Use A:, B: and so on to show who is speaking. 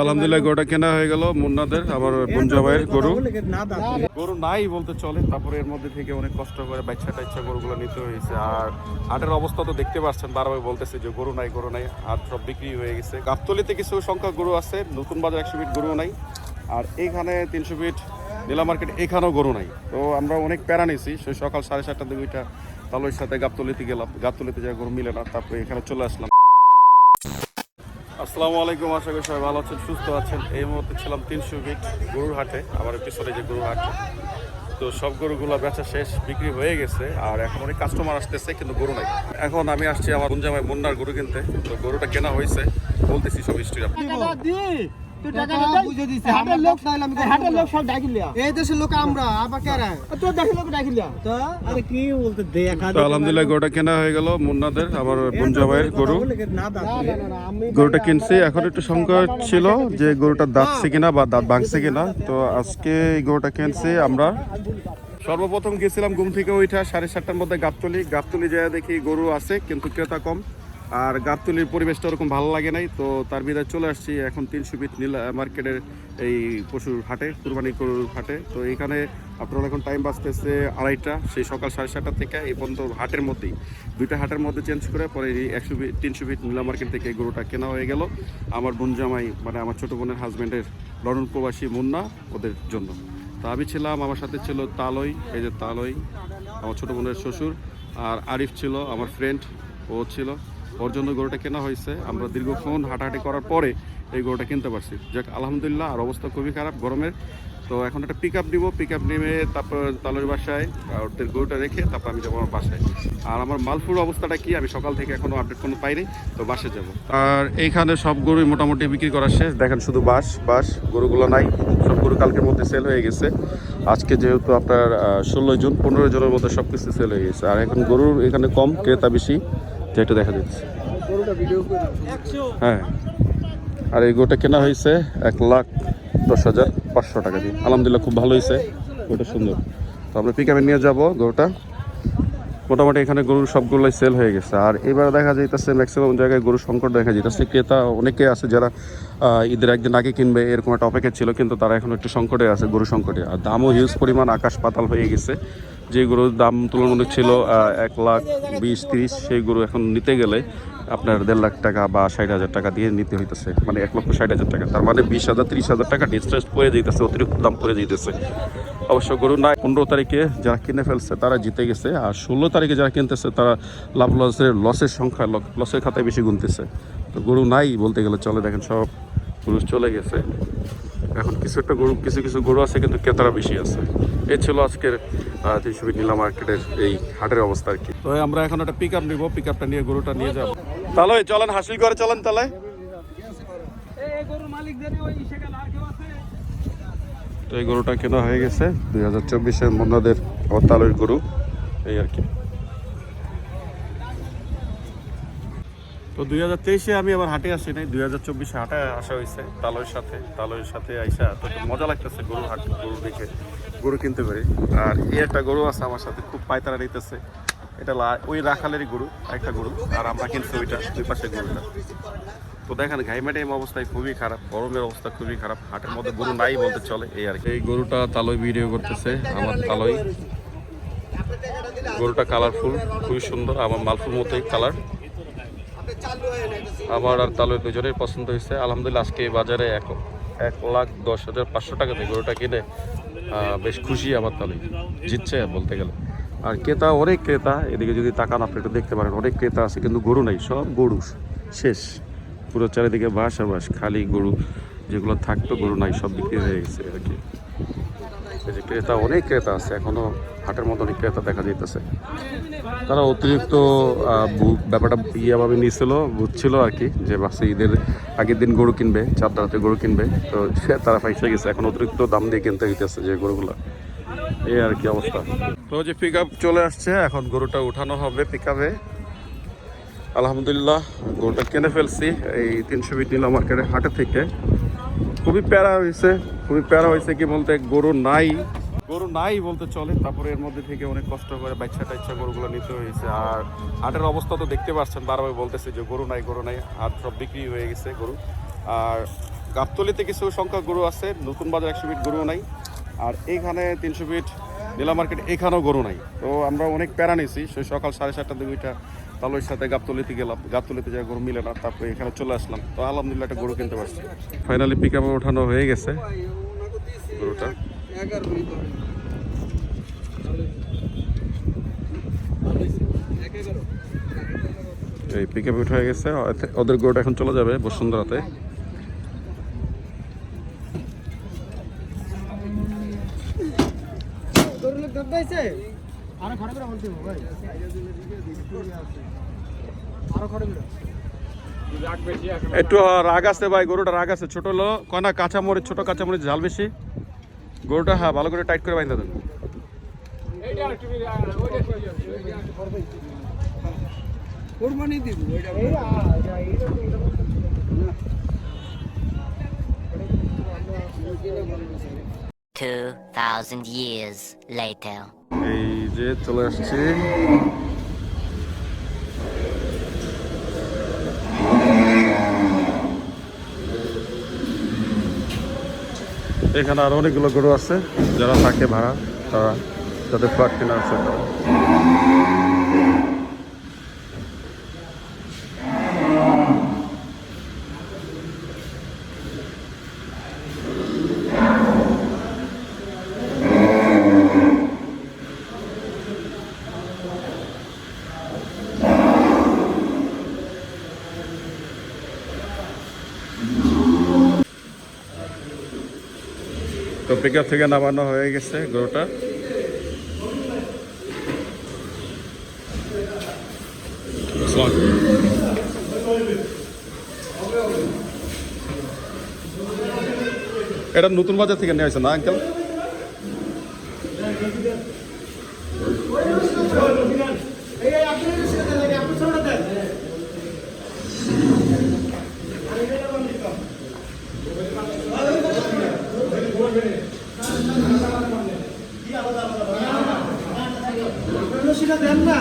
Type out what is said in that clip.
A: আলহামদুলিল্লাহ গরুটা কেনা হয়ে গেল মুন্নাদের, আমার বোনজা ভাইয়ের গরু। গরু নাই বলতে চলে, তারপরে এর মধ্যে থেকে অনেক কষ্ট করে বাচ্চা টাচ্চা গরুগুলো নিতে হয়েছে। আর হাটের অবস্থা তো দেখতে পাচ্ছেন, বারবার বলতেছে যে গরু নাই গরু নাই, হাট সব বিক্রি হয়ে গেছে। গাবতলীতে কিছু সংখ্যক গরু আছে, নতুন বাজার 100 ফিট গরু নাই, আর এইখানে 300 ফিট নীলা মার্কেট এখানেও গরু নাই। তো আমরা অনেক প্যারা নিয়েছি, সেই সকাল 7:30টার দিকে ওইটা তালুর সাথে গাবতলীতে গেলাম, গাবতলীতে যা গরু মিলে না, তারপরে এখানে চলে আসলাম। আসসালামু আলাইকুম, আশা করি সবাই ভালো আছেন, সুস্থ আছেন। এই মুহূর্তে ছিলাম 300 ফিট গরুর হাটে, আমার পিছনে যে গরুর হাট। তো সব গরুগুলো বেচা শেষ, বিক্রি হয়ে গেছে, আর এখন অনেক কাস্টমার আসতেছে কিন্তু গরু নাই। এখন আমি আসছি আমার বোনজামাই মুন্নার গরু কিনতে। তো গরুটা কেনা হয়েছে, বলতেছি সব হিস্ট্রি। আলহামদুলিল্লাহ গরুটা কেনা হয়ে গেল মুন্নাদের, আমার বোনজা ভাইয়ের গরু। গরুটা কিনছি, এখন একটু শঙ্কা ছিল যে গরুটা দাঁতছে কিনা বা দাঁত ভাঙছে কিনা। তো আজকে এই গরুটা কিনছি আমরা। সর্বপ্রথম গেছিলাম ঘুম থেকে ওইটা 7:30টার মধ্যে গাবতলী যায় দেখি গরু আছে কিন্তু ক্রেতা কম, আর গাবতলীর পরিবেশটা ওরকম ভালো লাগে নাই। তো তার বিদায় চলে আসছি এখন 300 ফিট নীলা মার্কেটের এই পশুর হাটে, কুরবানি গরুর হাটে। তো এইখানে আপনারা এখন টাইম বাঁচতেছে 2:30টা, সেই সকাল 7:30 থেকে এই পর্যন্ত হাটের মধ্যেই, দুইটা হাটের মধ্যে চেঞ্জ করে পরে এই 300 ফিট নীলা মার্কেট থেকে এই গরুটা কেনা হয়ে গেল আমার বোনজামাই, মানে আমার ছোটো বোনের হাজব্যান্ডের লন্ডন প্রবাসী মুন্না, ওদের জন্য। তো আমি ছিলাম, আমার সাথে ছিল তালই, এই যে তালই আমার ছোটো বোনের শ্বশুর, আর আরিফ ছিল আমার ফ্রেন্ড, ও ছিল, ওর জন্য গরুটা কেনা হয়েছে। আমরা দীর্ঘক্ষণ হাঁটাহাঁটি করার পরে এই গরুটা কিনতে পারছি, যাক আলহামদুলিল্লাহ। আর অবস্থা খুবই খারাপ গরমের। তো এখন একটা পিক আপ নিব, পিক আপ নেমে তারপর তালের বাসায় ওদের গরুটা রেখে তারপর আমি যাবো আমার বাসায়। আর আমার মালপুর অবস্থাটা কি, আমি সকাল থেকে এখনও আপডেট কোনো পাইনি, তো বাসে যাব। আর এইখানে সব গরুই মোটামুটি বিক্রি করা শেষ, দেখেন শুধু বাস গরুগুলো নাই, সব গরু কালকের মধ্যে সেল হয়ে গেছে। আজকে যেহেতু আপনার 16 জুন, 15 জনের মধ্যে সব কিছু সেল হয়ে গেছে। আর এখন গরুর এখানে কম, ক্রেতা বেশি, যেটা দেখা যাচ্ছে। হ্যাঁ, আর এই গরুটা কেনা হয়েছে 1,10,500 টাকা দিয়ে। আলহামদুলিল্লাহ খুব ভালো হয়েছে, গরুটা সুন্দর। তো আমরা পিক আপে নিয়ে যাবো গরুটা। মোটামুটি এখানে গরুর সবগুলোই সেল হয়ে গেছে। আর এবার দেখা যাইতেছে ম্যাক্সিমাম জায়গায় গরুর সংকট দেখা যাইতেছে। ক্রেতা অনেকে আছে যারা ঈদের একদিন আগে কিনবে এরকম একটা অপেক্ষা ছিল, কিন্তু তারা এখন একটু সংকটে আছে, গরু সংকটে। আর দামও হিউজ পরিমাণ, আকাশ পাতাল হয়ে গেছে। যে গরুর দাম তুলনামূলক ছিল 1,20,30, সেই গরু এখন নিতে গেলে আপনার 1.5 লাখ টাকা বা 60,000 টাকা দিয়ে নিতে হইতেছে, মানে 1,60,000 টাকা। তার মানে 20,000 30,000 টাকা ডিস্ট্রেস পড়ে যেতেছে, অতিরিক্ত দাম পড়ে যেতেছে। অবশ্য গরু নাই, 15 তারিখে যারা কিনে ফেলছে তারা জিতে গেছে, আর 16 তারিখে যারা কিনতেছে তারা লাভ লসের সংখ্যা, লসের খাতায় বেশি গুনতেছে। তো গরু নাই বলতে গেলে চলে, দেখেন সব গরু চলে গেছে। এখন কিছু গরু আছে কিন্তু ক্রেতারা বেশি আছে। এই ছিল আজকের 300 ফিট নীলা মার্কেটের এই হাটের অবস্থা আর কি। তো আমরা এখন একটা পিক আপ নিবো, পিক আপটা নিয়ে গরুটা নিয়ে যাবো। তাহলে চলেন হাসিল করে চলেন। তাহলে তো এই গরুটা কেনা হয়ে গেছে 2024-এর মুন্নাদের আমার তালের গরু, এই আর কি। তো 2023-এ আমি আবার হাটে আসি নাই, 2024-এ হাটে আসা হয়েছে তালয়ের সাথে আইসা। তো মজা লাগতেছে গরু হাট, গরু দেখে গরু কিনতে পারি। আর এই একটা গরু আছে আমার সাথে, খুব পায়তারা নিতেছে। এটা ওই রাখালেরই গরু, একটা গরু, আর আমরা কিনছি ওইটা, দুই পাশের গরুটা। তো দেখেন ঘাইমাটাইম অবস্থায় খুবই খারাপ, গরমের অবস্থা খুবই খারাপ, হাটের মধ্যে গরু নাই বলতে চলে, এই আর কি। এই গরুটা তালই ভিডিও করতেছে, আমার তালই গরুটা কালারফুল, খুবই সুন্দর, আমার মালফুল মতোই কালার। আমার আর তালই দুজনের পছন্দ হয়েছে। আলহামদুলিল্লাহ আজকে বাজারে 1,10,500 টাকা দিয়ে গরুটা কিনে বেশ খুশি আমার তালই, জিতছে বলতে গেলে। আর ক্রেতা, অনেক ক্রেতা, এদিকে যদি তাকান আপনি একটু দেখতে পারেন, অনেক ক্রেতা আছে কিন্তু গরু নাই, সব গরু শেষ, পুরো চারিদিকে বাস আর বাস, খালি গরু। যেগুলো থাকতো গরু নাই, সব বিক্রি হয়ে গেছে আর কি। এই যে ক্রেতা, অনেক ক্রেতা আছে এখনো হাটের মতো, অনেক ক্রেতা দেখা যাইতেছে। তারা অতিরিক্ত ব্যাপারটা ভাবে নিয়েছিল, বুঝছিল আর কি, যে বাসে ঈদের আগের দিন গরু কিনবে, 4 রাতে গরু কিনবে। তো তারা ফাইসে গেছে, এখন অতিরিক্ত দাম দিয়ে কিনতে হইতেছে যে গরুগুলো, এই আর কি অবস্থা। তো যে পিক আপ চলে আসছে, এখন গরুটা উঠানো হবে পিক আপে। আলহামদুলিল্লাহ গরুটা কিনে ফেলছি এই 300 ফিট নীলা মার্কেটের হাটে থেকে। খুবই প্যারা হয়েছে কি বলতে, গরু নাই, গরু নাই বলতে চলে। তারপরে এর মধ্যে থেকে অনেক কষ্ট করে বাচ্চা টাচ্চা গরুগুলো নিতে হয়েছে। আর হাটের অবস্থা তো দেখতে পাচ্ছেন, বারবার বলতেছে যে গরু নাই গরু নাই, হাট সব বিক্রি হয়ে গেছে গরু। আর গাবতলিতে কিছু সংখ্যক গরু আছে, নতুন বাজার 100 ফিট গরু নাই। আর এইখানে 300 ফিট নীলা মার্কেট, এখানেও গরু নাই। তো আমরা অনেক প্যারা নিয়েছি, সেই সকাল 7:30টার দিকে ওইটা তালুর সাথে গাবতলিতে গেলাম, গাবতলিতে যা গরু মিলে না, তারপরে এখানে চলে আসলাম। তো আলহামদুলিল্লাহ একটা গরু কিনতে পারছি। ফাইনালি পিক আপে ওঠানো হয়ে গেছে গরুটা। এই পিক আপে উঠে গেছে, ওদের গরুটা এখন চলে যাবে বসুন্ধরাতে। একটু রাগ আছে ভাই, গরুটা রাগ আছে। ছোট হলো কয়না কাঁচামরিচ, ছোট কাঁচামরিচ ঝাল বেশি। গরুটা হ্যাঁ ভালো করে টাইট করে বাইন্ধা দেন।
B: 2000 years later.
A: এই যে চলে আসছি। এখানে আরো অনেকগুলো গরু আছে, যারা থাকে ভাড়া, তারা যাদের ফ্ল্যাট কেনা আছে তারা। তো পিকআপ থেকে নামানো হয়ে গেছে গরুটা। এটা নতুন বাজার থেকে নিয়ে আসছে না আঙ্কেল? দেন না